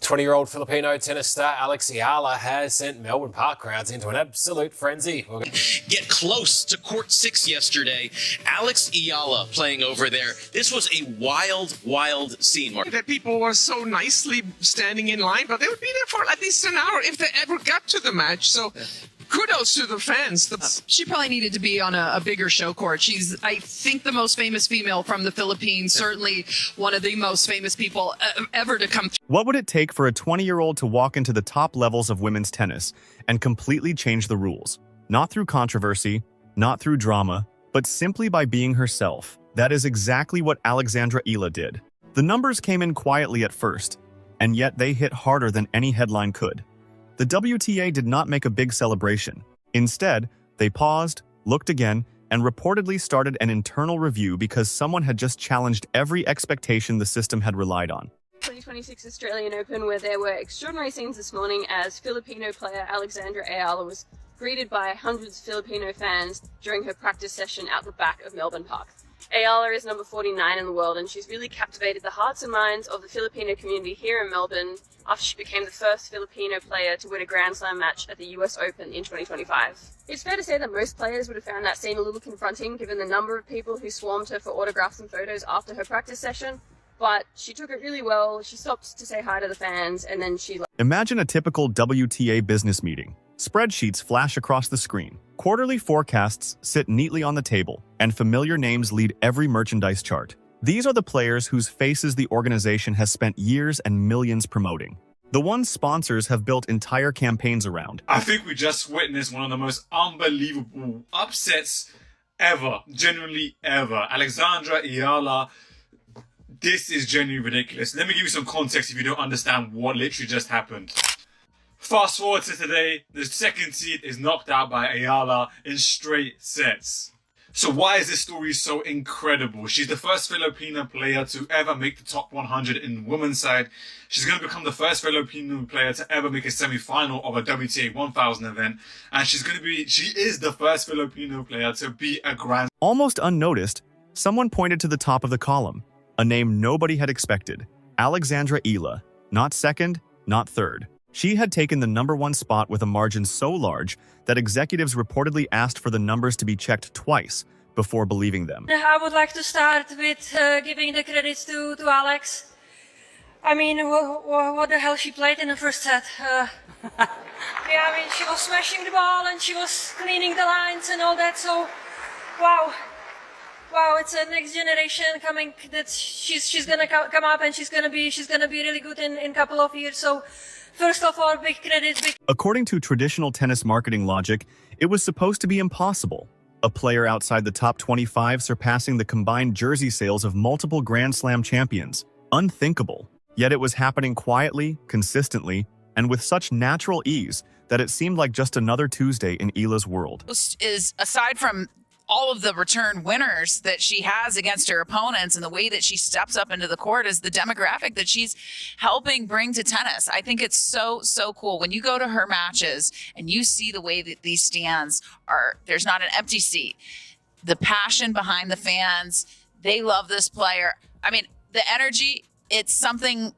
20-year-old Filipino tennis star Alex Eala has sent Melbourne Park crowds into an absolute frenzy. Get close to court 6 yesterday. Alex Eala playing over there. This was a wild, wild scene, Mark. That people were so nicely standing in line, but they would be there for at least an hour if they ever got to the match. So kudos to the fans. She probably needed to be on a bigger show court. She's, I think, the most famous female from the Philippines, certainly one of the most famous people ever to come through. What would it take for a 20-year-old to walk into the top levels of women's tennis and completely change the rules? Not through controversy, not through drama, but simply by being herself. That is exactly what Alexandra Eala did. The numbers came in quietly at first, and yet they hit harder than any headline could. The WTA did not make a big celebration. Instead, they paused, looked again, and reportedly started an internal review because someone had just challenged every expectation the system had relied on. 2026 Australian Open, where there were extraordinary scenes this morning as Filipino player Alexandra Eala was greeted by hundreds of Filipino fans during her practice session out the back of Melbourne Park. Eala is number 49 in the world, and she's really captivated the hearts and minds of the Filipino community here in Melbourne after she became the first Filipino player to win a Grand Slam match at the US Open in 2025. It's fair to say that most players would have found that scene a little confronting given the number of people who swarmed her for autographs and photos after her practice session, but she took it really well. She stopped to say hi to the fans, and then she... Imagine a typical WTA business meeting. Spreadsheets flash across the screen. Quarterly forecasts sit neatly on the table, and familiar names lead every merchandise chart. These are the players whose faces the organization has spent years and millions promoting. The ones sponsors have built entire campaigns around. I think we just witnessed one of the most unbelievable upsets ever. Genuinely ever. Alexandra Eala. This is genuinely ridiculous. Let me give you some context if you don't understand what literally just happened. Fast forward to today, the second seed is knocked out by Eala in straight sets. So why is this story so incredible? She's the first Filipino player to ever make the top 100 in the women's side. She's going to become the first Filipino player to ever make a semi-final of a WTA 1000 event. And she is the first Filipino player to be a Grand... Almost unnoticed, someone pointed to the top of the column. A name nobody had expected. Alexandra Eala. Not second, not third. She had taken the #1 spot with a margin so large that executives reportedly asked for the numbers to be checked twice before believing them. I would like to start with giving the credits to Alex. I mean, what the hell she played in the first set. Yeah, I mean, she was smashing the ball and she was cleaning the lines and all that, so wow. Wow, it's a next generation coming that she's gonna come up and she's gonna be really good in a couple of years, so first of all, big credit. According to traditional tennis marketing logic, it was supposed to be impossible. A player outside the top 25 surpassing the combined jersey sales of multiple Grand Slam champions. Unthinkable. Yet it was happening quietly, consistently, and with such natural ease that it seemed like just another Tuesday in Eala's world. Is aside from all of the return winners that she has against her opponents and the way that she steps up into the court is the demographic that she's helping bring to tennis. I think it's so cool. When you go to her matches and you see the way that these stands are, there's not an empty seat. The passion behind the fans, they love this player. I mean, the energy, it's something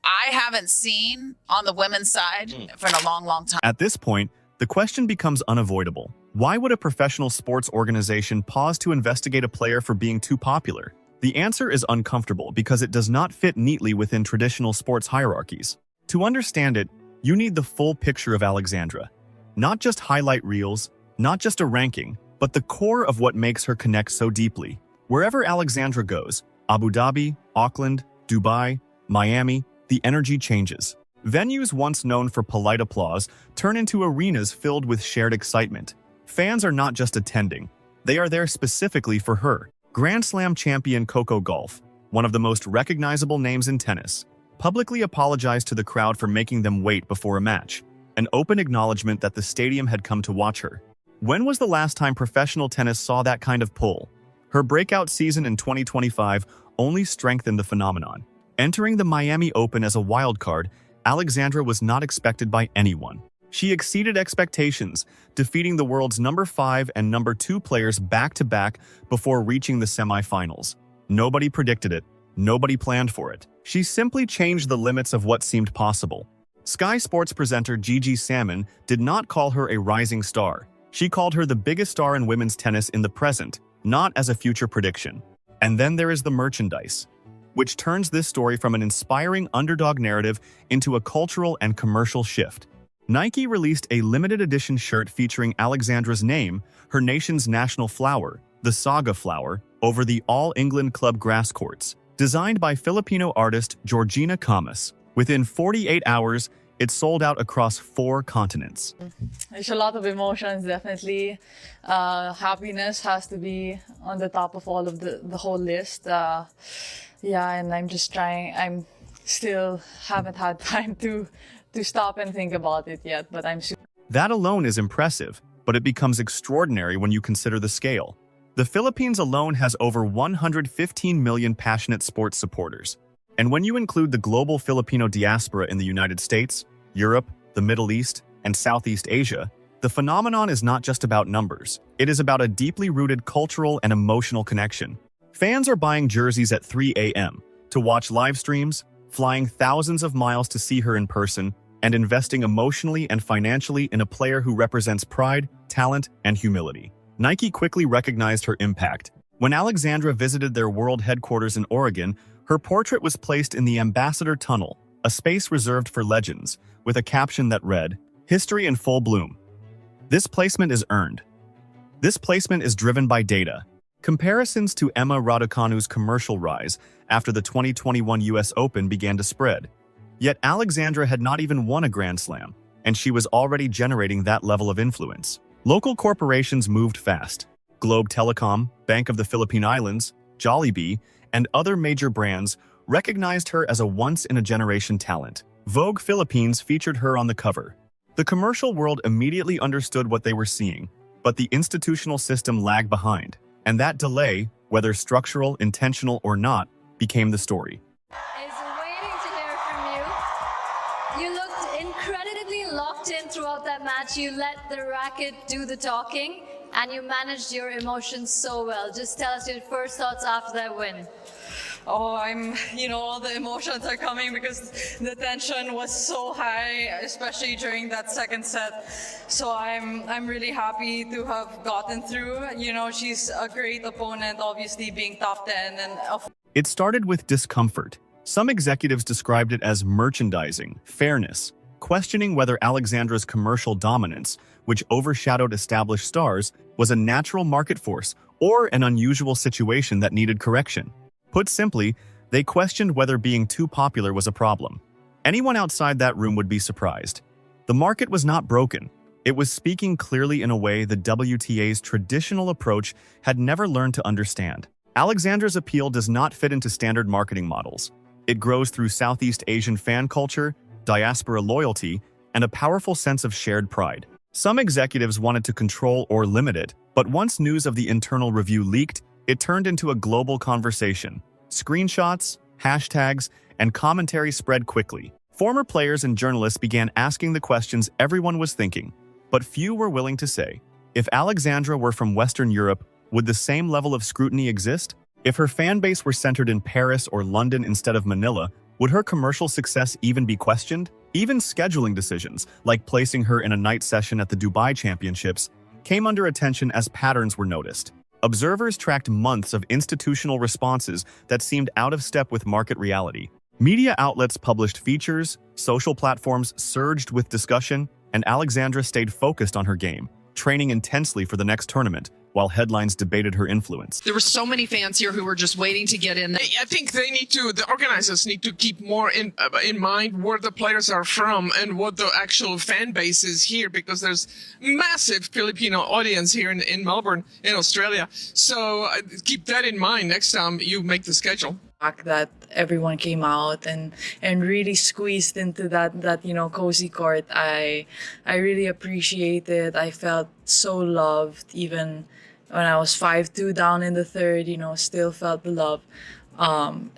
I haven't seen on the women's side for a long time. At this point, the question becomes unavoidable. Why would a professional sports organization pause to investigate a player for being too popular? The answer is uncomfortable because it does not fit neatly within traditional sports hierarchies. To understand it, you need the full picture of Alexandra. Not just highlight reels, not just a ranking, but the core of what makes her connect so deeply. Wherever Alexandra goes, Abu Dhabi, Auckland, Dubai, Miami, the energy changes. Venues once known for polite applause turn into arenas filled with shared excitement. Fans are not just attending, they are there specifically for her. Grand Slam champion Coco Gauff, one of the most recognizable names in tennis, publicly apologized to the crowd for making them wait before a match, an open acknowledgement that the stadium had come to watch her. When was the last time professional tennis saw that kind of pull? Her breakout season in 2025 only strengthened the phenomenon. Entering the Miami Open as a wildcard, Alexandra was not expected by anyone. She exceeded expectations, defeating the world's #5 and #2 players back-to-back before reaching the semifinals. Nobody predicted it, Nobody planned for it. She simply changed the limits of what seemed possible. Sky Sports presenter Gigi Salmon did not call her a rising star. She called her the biggest star in women's tennis in the present, not as a future prediction. And then there is the merchandise, which turns this story from an inspiring underdog narrative into a cultural and commercial shift. Nike released a limited edition shirt featuring Alexandra's name, her nation's national flower, the Saga flower, over the All England Club grass courts. Designed by Filipino artist Georgina Camas. Within 48 hours, it sold out across 4 continents. There's a lot of emotions, definitely. Happiness has to be on the top of all of the whole list. Yeah, and I'm just trying. I'm still haven't had time to stop and think about it yet, but I'm super. That alone is impressive, but it becomes extraordinary when you consider the scale. The Philippines alone has over 115 million passionate sports supporters. And when you include the global Filipino diaspora in the United States, Europe, the Middle East, and Southeast Asia, the phenomenon is not just about numbers. It is about a deeply rooted cultural and emotional connection. Fans are buying jerseys at 3 a.m. to watch live streams, flying thousands of miles to see her in person, and investing emotionally and financially in a player who represents pride, talent, and humility. Nike quickly recognized her impact. When Alexandra visited their world headquarters in Oregon, her portrait was placed in the Ambassador Tunnel, a space reserved for legends, with a caption that read, "History in full bloom." This placement is earned. This placement is driven by data. Comparisons to Emma Raducanu's commercial rise after the 2021 US Open began to spread. Yet Alexandra had not even won a Grand Slam, and she was already generating that level of influence. Local corporations moved fast. Globe Telecom, Bank of the Philippine Islands, Jollibee, and other major brands recognized her as a once-in-a-generation talent. Vogue Philippines featured her on the cover. The commercial world immediately understood what they were seeing, but the institutional system lagged behind, and that delay, whether structural, intentional, or not, became the story. Is waiting to hear from you. You looked incredibly locked in throughout that match. You let the racket do the talking, and you managed your emotions so well. Just tell us your first thoughts after that win. Oh, all the emotions are coming because the tension was so high, especially during that second set. So I'm really happy to have gotten through. She's a great opponent, obviously being top 10. It started with discomfort. Some executives described it as merchandising, fairness, questioning whether Alexandra's commercial dominance, which overshadowed established stars, was a natural market force or an unusual situation that needed correction. Put simply, they questioned whether being too popular was a problem. Anyone outside that room would be surprised. The market was not broken. It was speaking clearly in a way the WTA's traditional approach had never learned to understand. Alexandra's appeal does not fit into standard marketing models. It grows through Southeast Asian fan culture, diaspora loyalty, and a powerful sense of shared pride. Some executives wanted to control or limit it, but once news of the internal review leaked, it turned into a global conversation. Screenshots, hashtags, and commentary spread quickly. Former players and journalists began asking the questions everyone was thinking, but few were willing to say. If Alexandra were from Western Europe, would the same level of scrutiny exist? If her fan base were centered in Paris or London instead of Manila, would her commercial success even be questioned? Even scheduling decisions, like placing her in a night session at the Dubai Championships, came under attention as patterns were noticed. Observers tracked months of institutional responses that seemed out of step with market reality. Media outlets published features, social platforms surged with discussion, and Alexandra stayed focused on her game, training intensely for the next tournament, while headlines debated her influence. There were so many fans here who were just waiting to get in. I think the organizers need to keep more in mind where the players are from and what the actual fan base is here, because there's massive Filipino audience here in Melbourne, in Australia. So keep that in mind next time you make the schedule. That everyone came out and really squeezed into that cozy court. I really appreciate it. I felt so loved even when I was 5-2 down in the third, still felt the love.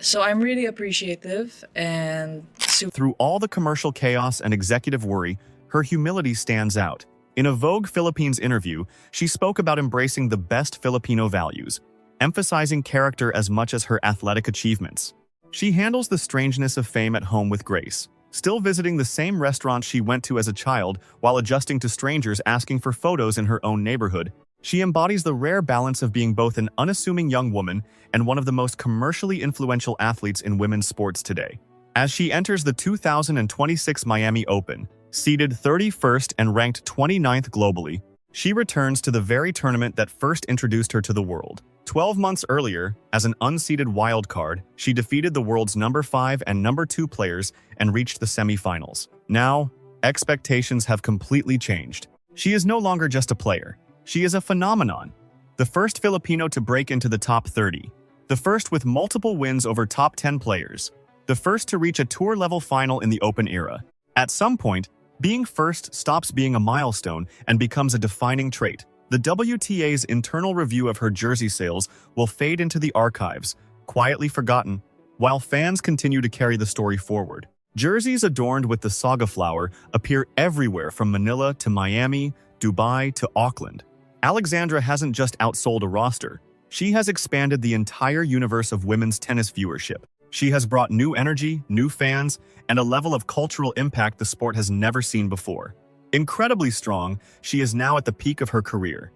So I'm really appreciative and Through all the commercial chaos and executive worry, her humility stands out. In a Vogue Philippines interview, she spoke about embracing the best Filipino values, emphasizing character as much as her athletic achievements. She handles the strangeness of fame at home with grace, still visiting the same restaurant she went to as a child while adjusting to strangers asking for photos in her own neighborhood. She embodies the rare balance of being both an unassuming young woman and one of the most commercially influential athletes in women's sports today. As she enters the 2026 Miami Open, seeded 31st and ranked 29th globally, she returns to the very tournament that first introduced her to the world. 12 months earlier, as an unseeded wildcard, she defeated the world's number 5 and number 2 players and reached the semifinals. Now, expectations have completely changed. She is no longer just a player. She is a phenomenon. The first Filipino to break into the top 30. The first with multiple wins over top 10 players. The first to reach a tour-level final in the Open era. At some point, being first stops being a milestone and becomes a defining trait. The WTA's internal review of her jersey sales will fade into the archives, quietly forgotten, while fans continue to carry the story forward. Jerseys adorned with the saga flower appear everywhere from Manila to Miami, Dubai to Auckland. Alexandra hasn't just outsold a roster. She has expanded the entire universe of women's tennis viewership. She has brought new energy, new fans, and a level of cultural impact the sport has never seen before. Incredibly strong, she is now at the peak of her career.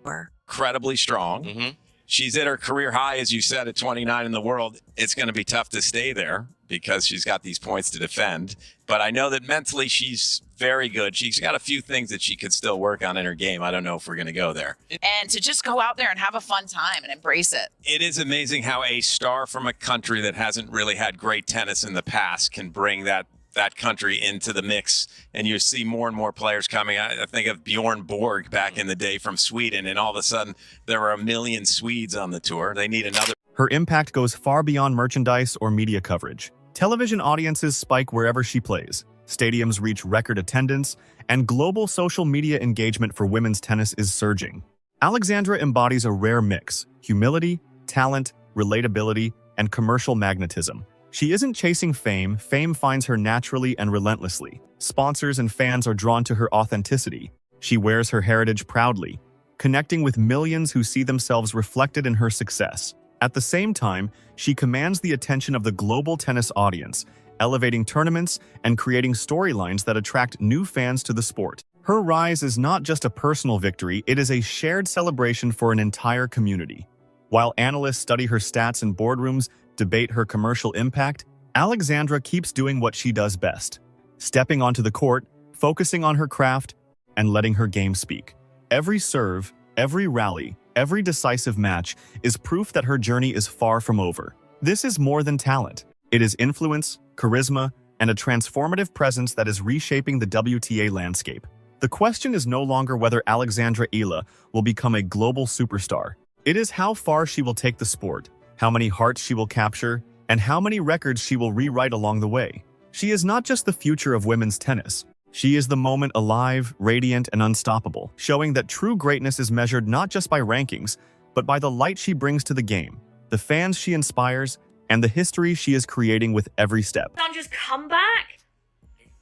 Incredibly strong. She's at her career high, as you said, at 29 in the world. It's going to be tough to stay there because she's got these points to defend. But I know that mentally she's very good. She's got a few things that she could still work on in her game. I don't know if we're going to go there. And to just go out there and have a fun time and embrace it. It is amazing how a star from a country that hasn't really had great tennis in the past can bring that country into the mix, and you see more and more players coming. I think of Bjorn Borg back in the day from Sweden, and all of a sudden there were 1 million Swedes on the tour. They need another. Her impact goes far beyond merchandise or media coverage. Television audiences spike wherever she plays. Stadiums reach record attendance, and global social media engagement for women's tennis is surging. Alexandra embodies a rare mix: humility, talent, relatability, and commercial magnetism. She isn't chasing fame. Fame finds her naturally and relentlessly. Sponsors and fans are drawn to her authenticity. She wears her heritage proudly, connecting with millions who see themselves reflected in her success. At the same time, she commands the attention of the global tennis audience, elevating tournaments and creating storylines that attract new fans to the sport. Her rise is not just a personal victory, it is a shared celebration for an entire community. While analysts study her stats in boardrooms, debate her commercial impact, Alexandra keeps doing what she does best: stepping onto the court, focusing on her craft, and letting her game speak. Every serve, every rally, every decisive match is proof that her journey is far from over. This is more than talent. It is influence, charisma, and a transformative presence that is reshaping the WTA landscape. The question is no longer whether Alexandra Eala will become a global superstar. It is how far she will take the sport, how many hearts she will capture, and how many records she will rewrite along the way. She is not just the future of women's tennis. She is the moment, alive, radiant, and unstoppable, showing that true greatness is measured not just by rankings, but by the light she brings to the game, the fans she inspires, and the history she is creating with every step. Alexandra's comeback,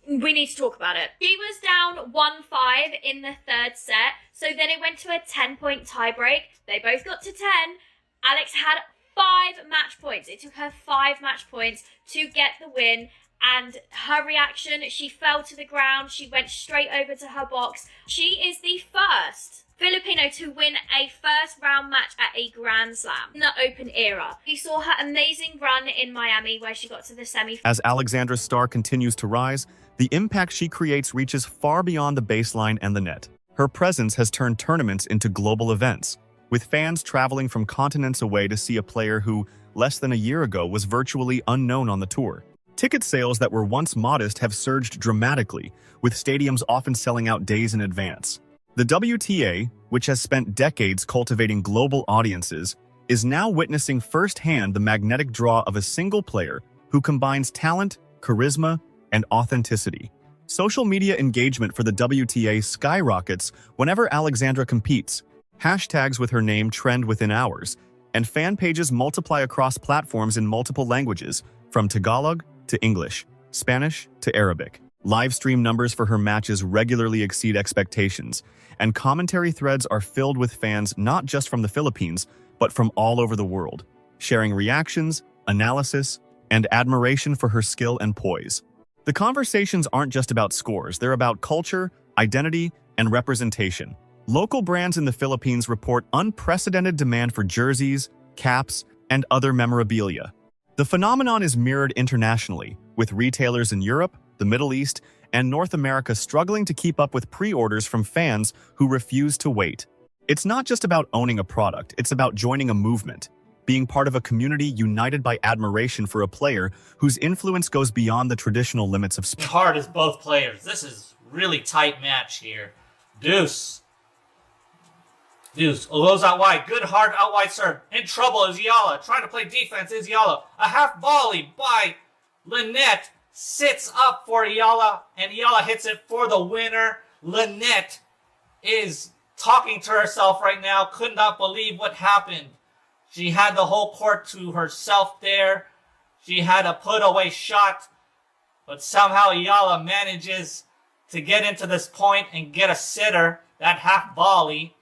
we need to talk about it. She was down 1-5 in the third set, so then it went to a 10-point tiebreak. They both got to 10. Alex had 5 match points. It took her 5 match points to get the win. And her reaction, she fell to the ground. She went straight over to her box. She is the first Filipino to win a first round match at a Grand Slam in the Open era. We saw her amazing run in Miami where she got to the semi. As Alexandra's star continues to rise, the impact she creates reaches far beyond the baseline and the net. Her presence has turned tournaments into global events, with fans traveling from continents away to see a player who, less than a year ago, was virtually unknown on the tour. Ticket sales that were once modest have surged dramatically, with stadiums often selling out days in advance. The WTA, which has spent decades cultivating global audiences, is now witnessing firsthand the magnetic draw of a single player who combines talent, charisma, and authenticity. Social media engagement for the WTA skyrockets whenever Alexandra competes. Hashtags with her name trend within hours, and fan pages multiply across platforms in multiple languages, from Tagalog to English, Spanish to Arabic. Live stream numbers for her matches regularly exceed expectations, and commentary threads are filled with fans not just from the Philippines, but from all over the world, sharing reactions, analysis, and admiration for her skill and poise. The conversations aren't just about scores, they're about culture, identity, and representation. Local brands in the Philippines report unprecedented demand for jerseys, caps, and other memorabilia. The phenomenon is mirrored internationally, with retailers in Europe, the Middle East, and North America struggling to keep up with pre-orders from fans who refuse to wait. It's not just about owning a product, it's about joining a movement, being part of a community united by admiration for a player whose influence goes beyond the traditional limits of sport. Hard as both players. This is really tight match here. Deuce. Goes out wide. Good hard out wide serve. In trouble is Eala. Trying to play defense is Eala. A half volley by Lynette. Sits up for Eala. And Eala hits it for the winner. Lynette is talking to herself right now. Could not believe what happened. She had the whole court to herself there. She had a put away shot. But somehow Eala manages to get into this point and get a sitter. That half volley.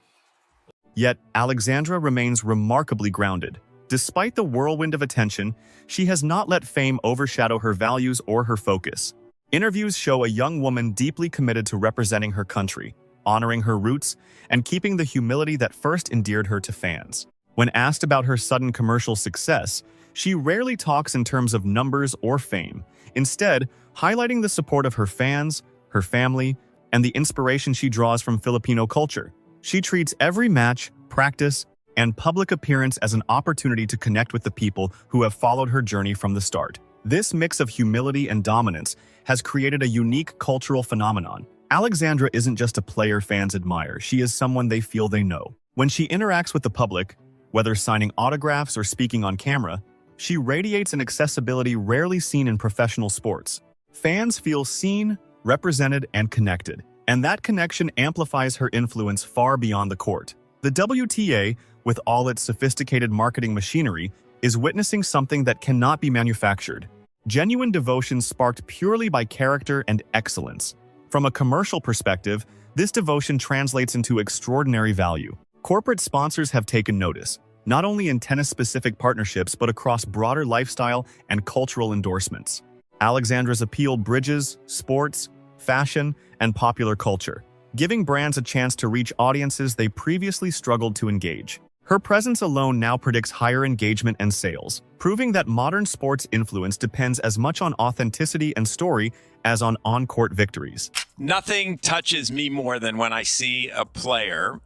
Yet, Alexandra remains remarkably grounded. Despite the whirlwind of attention, she has not let fame overshadow her values or her focus. Interviews show a young woman deeply committed to representing her country, honoring her roots, and keeping the humility that first endeared her to fans. When asked about her sudden commercial success, she rarely talks in terms of numbers or fame, instead highlighting the support of her fans, her family, and the inspiration she draws from Filipino culture. She treats every match, practice, and public appearance as an opportunity to connect with the people who have followed her journey from the start. This mix of humility and dominance has created a unique cultural phenomenon. Alexandra isn't just a player fans admire, she is someone they feel they know. When she interacts with the public, whether signing autographs or speaking on camera, she radiates an accessibility rarely seen in professional sports. Fans feel seen, represented, and connected. And that connection amplifies her influence far beyond the court. The WTA, with all its sophisticated marketing machinery, is witnessing something that cannot be manufactured. Genuine devotion sparked purely by character and excellence. From a commercial perspective, this devotion translates into extraordinary value. Corporate sponsors have taken notice, not only in tennis-specific partnerships but across broader lifestyle and cultural endorsements. Alexandra's appeal bridges sports, fashion, and popular culture, giving brands a chance to reach audiences they previously struggled to engage. Her presence alone now predicts higher engagement and sales, proving that modern sports influence depends as much on authenticity and story as on on-court victories. Nothing touches me more than when I see a player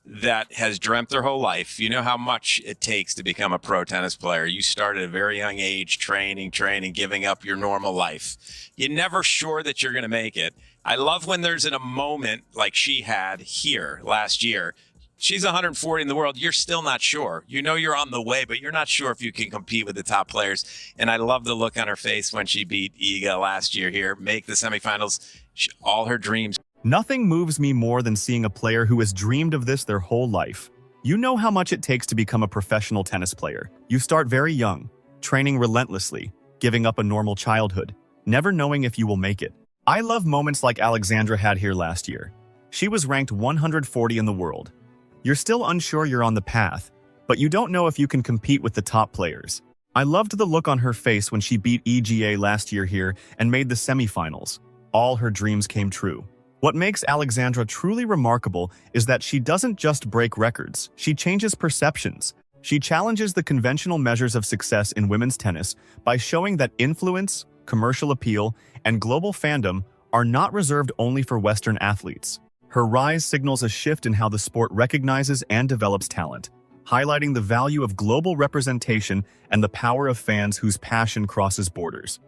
that has dreamt their whole life. You know how much it takes to become a pro tennis player. You start at a very young age, training, giving up your normal life. You're never sure that you're going to make it. I love when there's in a moment like she had here last year. She's 140 in the world. You're still not sure. You know you're on the way, but you're not sure if you can compete with the top players. And I love the look on her face when she beat Iga last year here, make the semifinals. All her dreams. Nothing moves me more than seeing a player who has dreamed of this their whole life. You know how much it takes to become a professional tennis player. You start very young, training relentlessly, giving up a normal childhood, never knowing if you will make it. I love moments like Alexandra had here last year. She was ranked 140 in the world. You're still unsure you're on the path, but you don't know if you can compete with the top players. I loved the look on her face when she beat EGA last year here and made the semifinals. All her dreams came true. What makes Alexandra truly remarkable is that she doesn't just break records, she changes perceptions. She challenges the conventional measures of success in women's tennis by showing that influence, commercial appeal, and global fandom are not reserved only for Western athletes. Her rise signals a shift in how the sport recognizes and develops talent, highlighting the value of global representation and the power of fans whose passion crosses borders.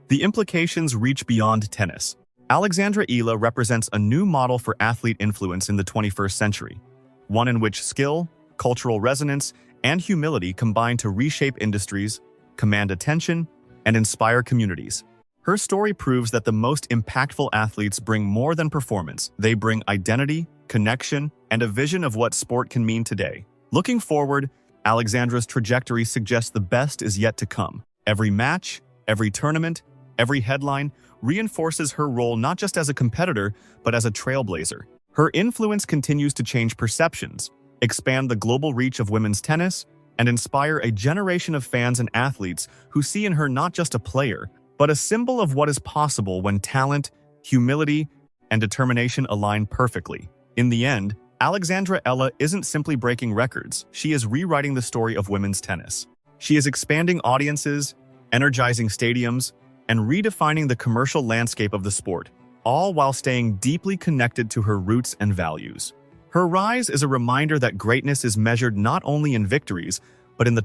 The implications reach beyond tennis. Alexandra Eala represents a new model for athlete influence in the 21st century, one in which skill, cultural resonance, and humility combine to reshape industries, command attention, and inspire communities. Her story proves that the most impactful athletes bring more than performance. They bring identity, connection, and a vision of what sport can mean today. Looking forward, Alexandra's trajectory suggests the best is yet to come. Every match, every tournament, every headline reinforces her role not just as a competitor, but as a trailblazer. Her influence continues to change perceptions, expand the global reach of women's tennis, and inspire a generation of fans and athletes who see in her not just a player, but a symbol of what is possible when talent, humility, and determination align perfectly. In the end, Alexandra Eala isn't simply breaking records, she is rewriting the story of women's tennis. She is expanding audiences, energizing stadiums, and redefining the commercial landscape of the sport, all while staying deeply connected to her roots and values. Her rise is a reminder that greatness is measured not only in victories, but in the